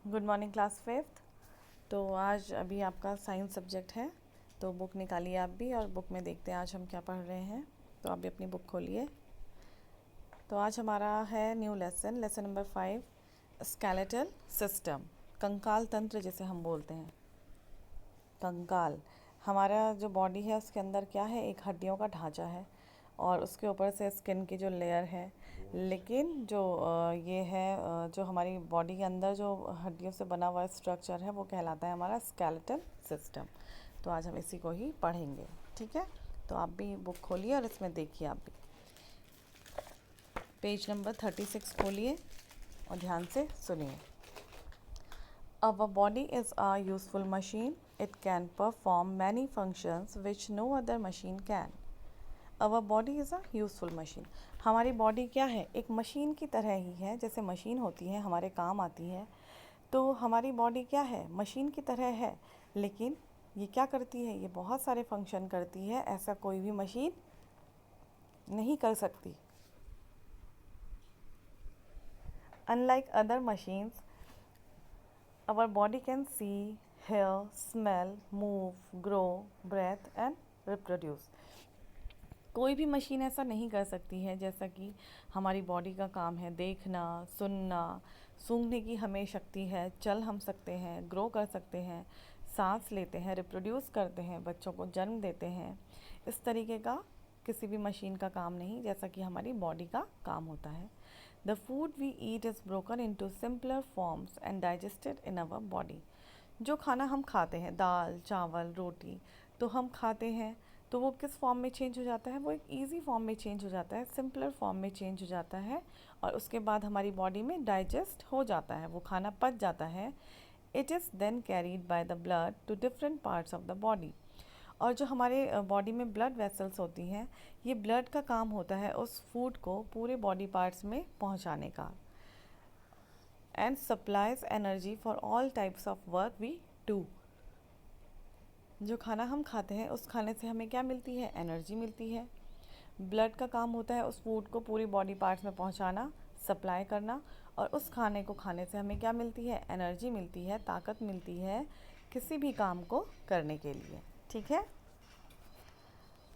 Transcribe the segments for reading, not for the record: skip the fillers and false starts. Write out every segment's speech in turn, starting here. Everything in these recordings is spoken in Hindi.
Good morning class fifth. तो आज अभी आपका साइंस सब्जेक्ट है, तो बुक निकालिए आप भी और बुक में देखते हैं आज हम क्या पढ़ रहे हैं। तो आप भी अपनी बुक खोलिए। तो आज हमारा है new lesson number 5, skeletal system, कंकाल तंत्र जिसे हम बोलते हैं। कंकाल हमारा जो बॉडी है उसके अंदर क्या है, एक हड्डियों का ढांचा है और उसके ऊपर से स्किन की जो लेयर है। लेकिन जो ये है जो हमारी बॉडी के अंदर जो हड्डियों से बना हुआ स्ट्रक्चर है वो कहलाता है हमारा स्केलेटल सिस्टम। तो आज हम इसी को ही पढ़ेंगे, ठीक है। तो आप भी बुक खोलिए और इसमें देखिए, आप भी पेज नंबर 36 खोलिए और ध्यान से सुनिए। Our body is a useful machine. It can perform many functions which no other machine can. Our body is a useful machine. हमारी बॉडी क्या है, एक मशीन की तरह ही है। जैसे मशीन होती है हमारे काम आती है, तो हमारी बॉडी क्या है, मशीन की तरह है। लेकिन ये क्या करती है, ये बहुत सारे फंक्शन करती है, ऐसा कोई भी मशीन नहीं कर सकती। Unlike other machines, our body can see, hear, smell, move, grow, breathe and reproduce. कोई भी मशीन ऐसा नहीं कर सकती है जैसा कि हमारी बॉडी का काम है। देखना, सुनना, सूंघने की हमें शक्ति है, चल हम सकते हैं, ग्रो कर सकते हैं, सांस लेते हैं, रिप्रोड्यूस करते हैं, बच्चों को जन्म देते हैं। इस तरीके का किसी भी मशीन का काम नहीं जैसा कि हमारी बॉडी का काम होता है। The food we eat is broken into simpler forms and digested in our body. जो खाना हम खाते हैं, दाल, चावल, रोटी, तो हम खाते हैं तो वो किस फॉर्म में चेंज हो जाता है, वो एक इजी फॉर्म में चेंज हो जाता है, सिंपलर फॉर्म में चेंज हो जाता है और उसके बाद हमारी बॉडी में डाइजेस्ट हो जाता है, वो खाना पच जाता है। It is then carried by the blood to different parts of the body. और जो हमारे बॉडी में ब्लड वेसल्स होती हैं, ये ब्लड का काम होता है उस फूड को पूरे बॉडी पार्ट्स में पहुंचाने का। And supplies energy for all types of work we do. जो खाना हम खाते हैं उस खाने से हमें क्या मिलती है, एनर्जी मिलती है। ब्लड का काम होता है उस फूड को पूरी बॉडी पार्ट्स में पहुंचाना, सप्लाई करना, और उस खाने को खाने से हमें क्या मिलती है, एनर्जी मिलती है, ताकत मिलती है किसी भी काम को करने के लिए, ठीक है।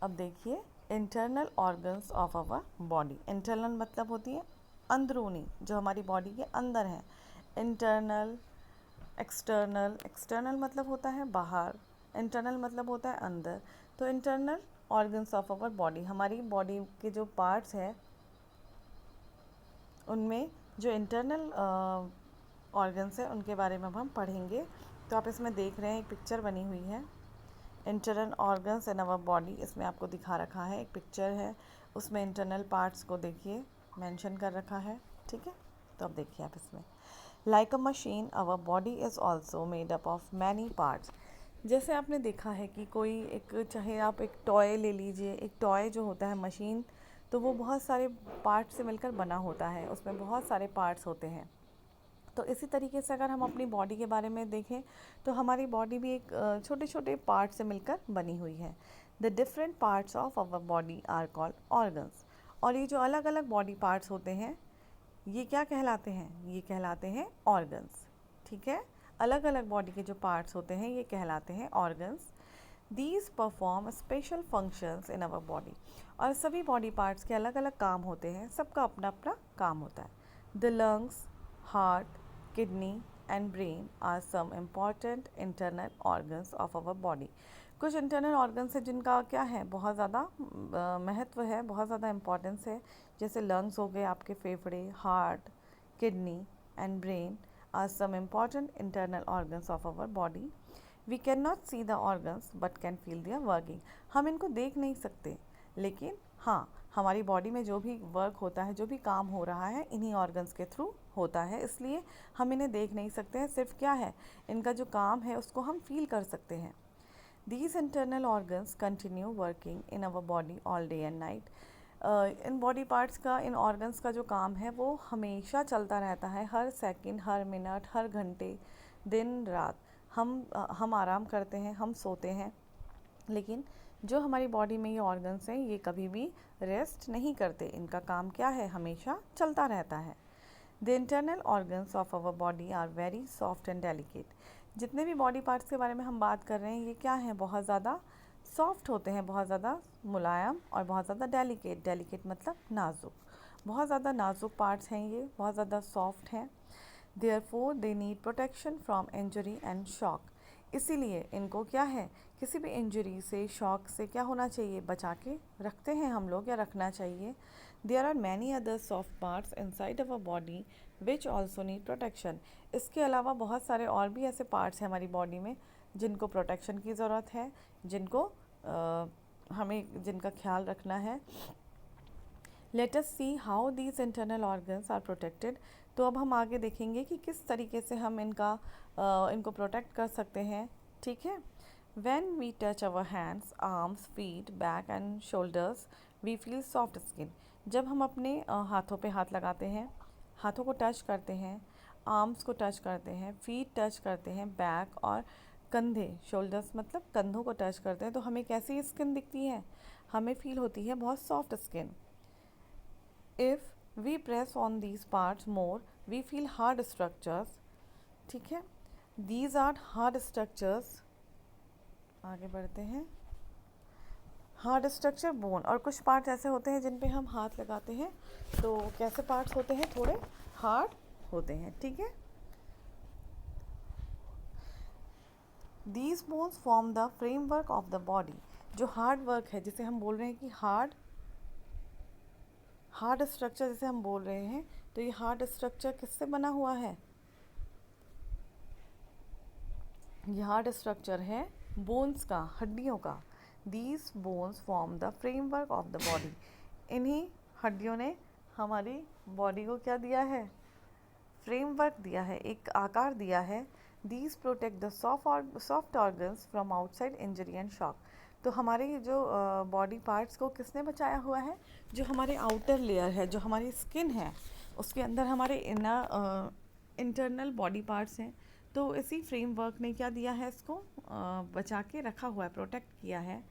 अब देखिए, internal organs of our body. Internal मतलब होती है अंदरूनी, जो हमारी बॉडी के अंदर है। इंटरनल, एक्सटर्नल, एक्सटर्नल मतलब होता है बाहर, इंटरनल मतलब होता है अंदर। तो internal organs of our body, हमारी बॉडी के जो पार्ट्स हैं उनमें जो इंटरनल ऑर्गन्स हैं उनके बारे में अब हम पढ़ेंगे। तो आप इसमें देख रहे हैं एक पिक्चर बनी हुई है, internal organs in our body. इसमें आपको दिखा रखा है, एक पिक्चर है, उसमें इंटरनल पार्ट्स को देखिए मेंशन कर रखा है, ठीक है। तो अब देखिए आप इसमें, like a machine our body is also made up of many parts. जैसे आपने देखा है कि कोई एक, चाहे आप एक टॉय ले लीजिए, एक टॉय जो होता है मशीन, तो वो बहुत सारे पार्ट से मिलकर बना होता है, उसमें बहुत सारे पार्ट्स होते हैं। तो इसी तरीके से अगर हम अपनी बॉडी के बारे में देखें तो हमारी बॉडी भी एक छोटे छोटे पार्ट से मिलकर बनी हुई है। The different parts of our body are called organs. और ये जो अलग अलग बॉडी पार्ट्स होते हैं ये क्या कहलाते हैं, ये कहलाते हैं ऑर्गन्स, ठीक है। अलग अलग बॉडी के जो पार्ट्स होते हैं ये कहलाते हैं organs. These perform special functions in our body. और सभी बॉडी पार्ट्स के अलग अलग काम होते हैं, सबका अपना अपना काम होता है। The lungs, heart, kidney and brain are some important internal organs of our body. कुछ इंटरनल ऑर्गन्स हैं जिनका क्या है, बहुत ज़्यादा महत्व है, बहुत ज़्यादा इम्पॉर्टेंस है। जैसे लंग्स हो गए आपके, फेफड़े, heart, kidney and brain are some important internal organs of our body. We can not see the organs but can feel their working. हम इनको देख नहीं सकते, लेकिन हाँ, हमारी बॉडी में जो भी वर्क होता है, जो भी काम हो रहा है, इन्हीं ऑर्गन्स के थ्रू होता है, इसलिए हम इन्हें देख नहीं सकते हैं। सिर्फ क्या है, इनका जो काम है उसको हम फील कर सकते हैं। These internal organs continue working in our body all day and night. In body parts का, इन ऑर्गन्स का जो काम है वो हमेशा चलता रहता है, हर सेकंड, हर मिनट, हर घंटे, दिन रात। हम आराम करते हैं, हम सोते हैं, लेकिन जो हमारी बॉडी में ये ऑर्गन्स हैं ये कभी भी रेस्ट नहीं करते, इनका काम क्या है, हमेशा चलता रहता है। The internal organs of our body are very soft and delicate. जितने भी बॉडी पार्ट्स के बारे में हम बात कर रहे हैं ये क्या है, बहुत ज़्यादा सॉफ्ट होते हैं, बहुत ज़्यादा मुलायम और बहुत ज़्यादा डेलिकेट। डेलिकेट मतलब नाजुक, बहुत ज़्यादा नाजुक पार्ट्स हैं ये, बहुत ज़्यादा सॉफ्ट हैं। Therefore they need protection from injury and shock. इसीलिए इनको क्या है, किसी भी इंजरी से, शॉक से क्या होना चाहिए, बचा के रखते हैं हम लोग या रखना चाहिए। There are many other soft parts inside our body which also need protection. इसके अलावा बहुत सारे और भी ऐसे पार्ट्स हैं हमारी बॉडी में जिनको प्रोटेक्शन की ज़रूरत है, जिनको हमें जिनका ख्याल रखना है। Let us see how these internal organs are protected. तो अब हम आगे देखेंगे कि किस तरीके से हम इनको प्रोटेक्ट कर सकते हैं। ठीक है, When we touch our hands, arms, feet, back and shoulders, we feel soft skin. जब हम अपने हाथों पे हाथ लगाते हैं, हाथों को टच करते हैं, आर्म्स को टच करते हैं, फीट टच करते हैं, बैक और कंधे, शोल्डर्स मतलब कंधों को टच करते हैं, तो हमें कैसी स्किन दिखती है, हमें फील होती है बहुत soft skin. If we press on these parts more we feel hard structures. ठीक है, दीज आर हार्ड स्ट्रक्चर्स। आगे बढ़ते हैं। हार्ड स्ट्रक्चर बोन, और कुछ पार्ट्स ऐसे होते हैं जिन पे हम हाथ लगाते हैं तो कैसे पार्ट्स होते हैं, थोड़े हार्ड होते हैं। ठीक है, these bones form the framework of the body. जो हार्ड वर्क है, जिसे हम बोल रहे हैं कि हार्ड स्ट्रक्चर जिसे हम बोल रहे हैं, तो ये हार्ड स्ट्रक्चर किससे बना हुआ है, ये हार्ड स्ट्रक्चर है बोन्स का, हड्डियों का। These bones form the framework of the body. इन्हीं हड्डियों ने हमारी बॉडी को क्या दिया है, फ्रेमवर्क दिया है, एक आकार दिया है। These protect the soft organs from outside injury and shock. तो हमारे जो बॉडी पार्ट्स को किसने बचाया हुआ है, जो हमारे आउटर लेयर है, जो हमारी स्किन है, उसके अंदर हमारे इंटरनल बॉडी पार्ट्स हैं। तो इसी फ्रेमवर्क ने क्या दिया है, इसको बचा के रखा हुआ है, प्रोटेक्ट किया है।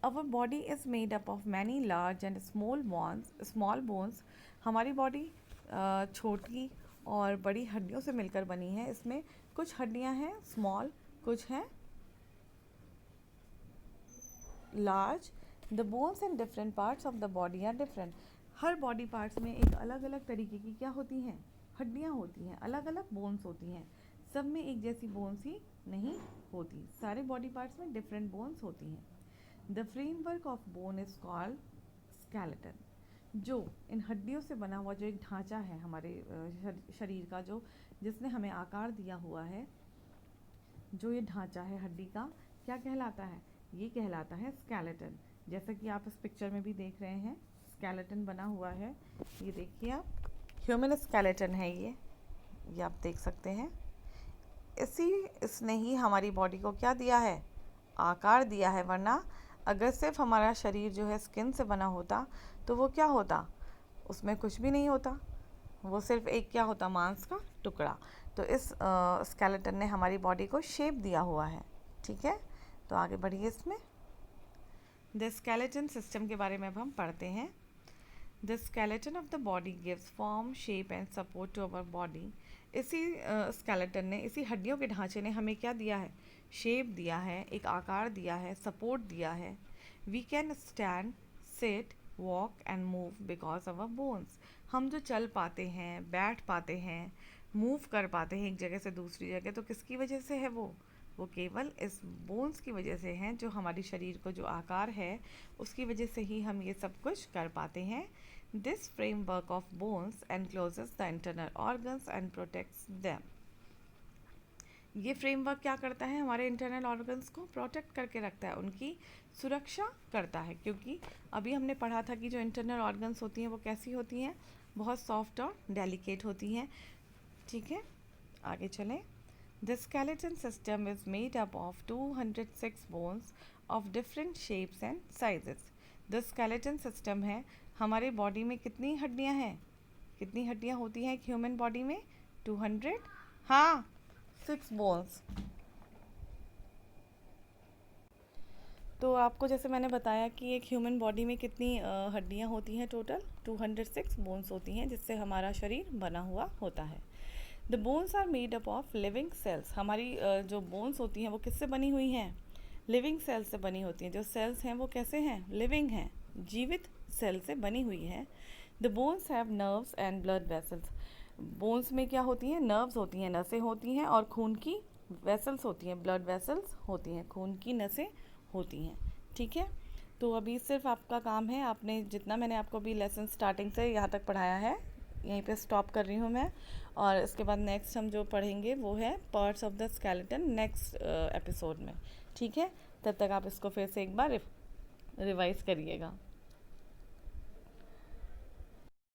Our body is made up of many large and small bones. हमारी बॉडी छोटी और बड़ी हड्डियों से मिलकर बनी है। इसमें कुछ हड्डियां हैं स्मॉल, कुछ हैं large. The bones and different parts of the body are different. हर बॉडी पार्ट्स में एक अलग अलग तरीके की क्या होती हैं, हड्डियां होती हैं, अलग अलग बोन्स होती हैं। सब में एक जैसी बोन्स ही नहीं होती, सारे बॉडी पार्ट्स में डिफरेंट बोन्स होती हैं। The framework of bone is called skeleton. जो इन हड्डियों से बना हुआ जो एक ढांचा है हमारे शरीर का, जो जिसने हमें आकार दिया हुआ है, जो ये ढांचा है हड्डी का, क्या कहलाता है, ये कहलाता है स्केलेटन। जैसा कि आप इस पिक्चर में भी देख रहे हैं, स्केलेटन बना हुआ है। ये देखिए आप, ह्यूमन स्केलेटन है ये आप देख सकते हैं। इसने ही हमारी बॉडी को क्या दिया है, आकार दिया है। वरना अगर सिर्फ हमारा शरीर जो है स्किन से बना होता तो वो क्या होता, उसमें कुछ भी नहीं होता, वो सिर्फ एक क्या होता, मांस का टुकड़ा। तो इस स्केलेटन ने हमारी बॉडी को शेप दिया हुआ है। ठीक है, तो आगे बढ़िए इसमें। द स्केलेटन सिस्टम के बारे में अब हम पढ़ते हैं। The skeleton of the body gives form, shape and support to our body. इसी स्केलेटन ने, इसी हड्डियों के ढांचे ने हमें क्या दिया है, शेप दिया है, एक आकार दिया है, सपोर्ट दिया है। We can stand, sit, walk and move because of our bones. हम जो चल पाते हैं, बैठ पाते हैं, मूव कर पाते हैं एक जगह से दूसरी जगह, तो किसकी वजह से है वो केवल इस बोन्स की वजह से हैं, जो हमारी शरीर को जो आकार है उसकी वजह से ही हम ये सब कुछ कर पाते हैं। This framework of bones encloses the internal organs and protects them. ये फ्रेमवर्क क्या करता है, हमारे इंटरनल ऑर्गन्स को प्रोटेक्ट करके रखता है, उनकी सुरक्षा करता है। क्योंकि अभी हमने पढ़ा था कि जो इंटरनल ऑर्गन्स होती हैं वो कैसी होती हैं, बहुत सॉफ्ट और डेलिकेट होती हैं। ठीक है, आगे चलें। The skeleton system is made up of 206 bones of different shapes and sizes. The skeleton system है, हमारे बॉडी में कितनी हड्डियाँ हैं, कितनी हड्डियाँ होती हैं एक ह्यूमन बॉडी में, 200, हाँ 6 बोन्स। तो आपको जैसे मैंने बताया कि एक ह्यूमन बॉडी में कितनी हड्डियाँ होती हैं, टोटल 206 बोन्स होती हैं, जिससे हमारा शरीर बना हुआ होता है। The bones are made up of living cells. हमारी जो बोन्स होती हैं वो किससे बनी हुई हैं? लिविंग सेल्स से बनी होती हैं। जो सेल्स हैं वो कैसे हैं? लिविंग हैं, जीवित सेल से बनी हुई है। The bones have nerves and blood vessels. Bones में क्या होती हैं? नर्व्स होती हैं, नसें होती हैं, और खून की वेसल्स होती हैं, ब्लड वेसल्स होती हैं, खून की नसें होती हैं। ठीक है, तो अभी सिर्फ आपका काम है, आपने जितना मैंने आपको अभी लेसन स्टार्टिंग से यहाँ तक पढ़ाया है, यहीं पे स्टॉप कर रही हूँ मैं। और इसके बाद नेक्स्ट हम जो पढ़ेंगे वो है parts of the skeleton next episode में। ठीक है, तब तक आप इसको फिर से एक बार रिवाइज करिएगा।